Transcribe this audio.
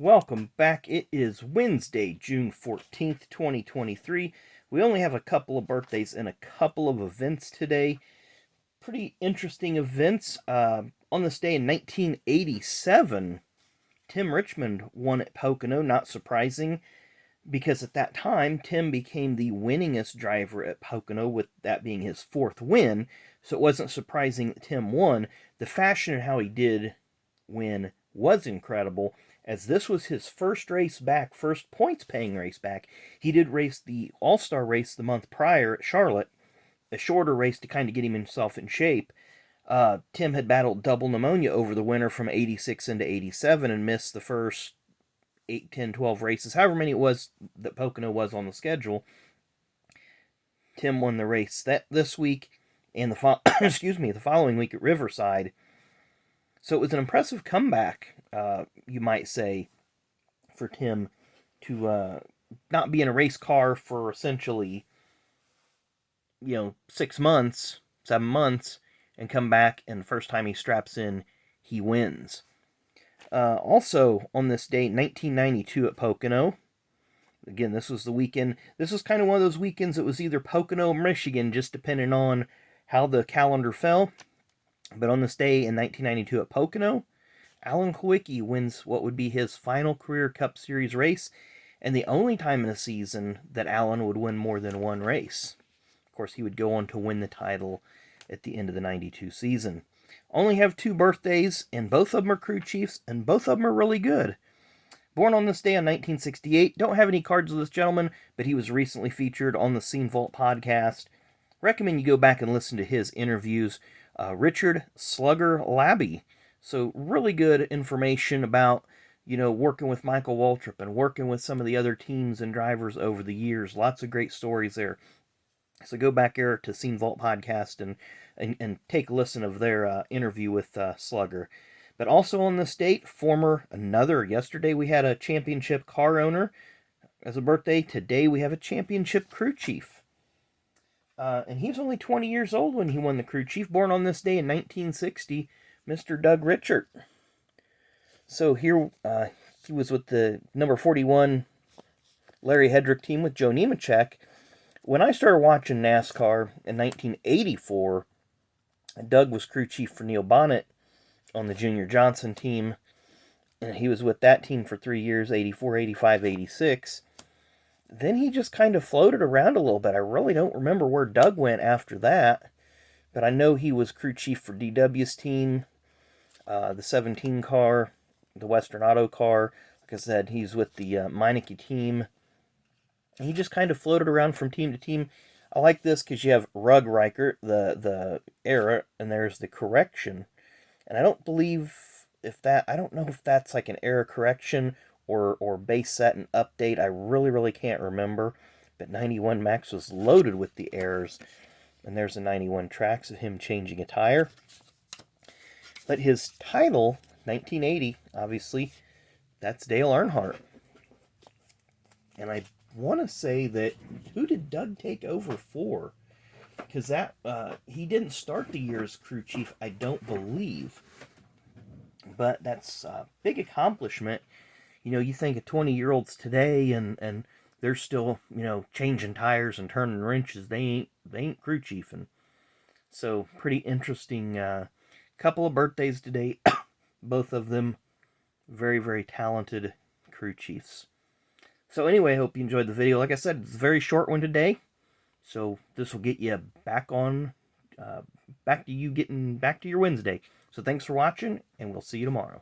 Welcome back. It is Wednesday, June 14th, 2023. We only have a couple of birthdays and a couple of events today. Pretty interesting events. On this day in 1987, Tim Richmond won at Pocono. Not surprising, because at that time, Tim became the winningest driver at Pocono, with that being his fourth win. So it wasn't surprising that Tim won. The fashion and how he did win was incredible, as this was his first race back, first points-paying race back. He did race the All-Star race the month prior at Charlotte, a shorter race to kind of get himself in shape. Tim had battled double pneumonia over the winter from 86 into 87 and missed the first 8, 10, 12 races, however many it was that Pocono was on the schedule. Tim won the race this week and the following week at Riverside. So it was an impressive comeback, you might say, for Tim to not be in a race car for essentially, 6 months, 7 months, and come back, and the first time he straps in, he wins. Also, on this day, 1992 at Pocono, again, this was the weekend. This was kind of one of those weekends. It was either Pocono or Michigan, just depending on how the calendar fell. But on this day in 1992 at Pocono, Alan Kulwicki wins what would be his final career Cup Series race, and the only time in a season that Alan would win more than one race. Of course, he would go on to win the title at the end of the 92 season. Only have 2 birthdays, and both of them are crew chiefs, and both of them are really good. Born on this day in 1968, don't have any cards of this gentleman, but he was recently featured on the Scene Vault podcast. Recommend you go back and listen to his interviews. Richert, Slugger, Labbe. So really good information about, working with Michael Waltrip and working with some of the other teams and drivers over the years. Lots of great stories there. So go back there to Scene Vault podcast and take a listen of their interview with Slugger. But also on this date, yesterday we had a championship car owner as a birthday. Today we have a championship crew chief. And he was only 20 years old when he won the crew chief, born on this day in 1960, Mr. Doug Richert. So here, he was with the number 41 Larry Hedrick team with Joe Nemechek. When I started watching NASCAR in 1984, Doug was crew chief for Neil Bonnet on the Junior Johnson team, and he was with that team for 3 years, 84, 85, 86. Then he just kind of floated around a little bit. I really don't remember where Doug went after that, but I know he was crew chief for DW's team, the 17 car, the Western Auto car. Like I said, he's with the Meineke team. He just kind of floated around from team to team. I like this because you have Rug Reichert, the error, and there's the correction. And I don't know if that's like an error correction or base set and update. I really can't remember. But 91 Max was loaded with the errors. And there's the 91 tracks of him changing a tire. But his title, 1980, obviously, that's Dale Earnhardt. And I want to say that, who did Doug take over for? Because he didn't start the year as crew chief, I don't believe. But that's a big accomplishment. You think of 20-year-olds today, and they're still, changing tires and turning wrenches. They ain't crew chiefing. So, pretty interesting couple of birthdays today. Both of them very, very talented crew chiefs. So anyway, I hope you enjoyed the video. Like I said, it's a very short one today. So this will get you back to you getting back to your Wednesday. So thanks for watching, and we'll see you tomorrow.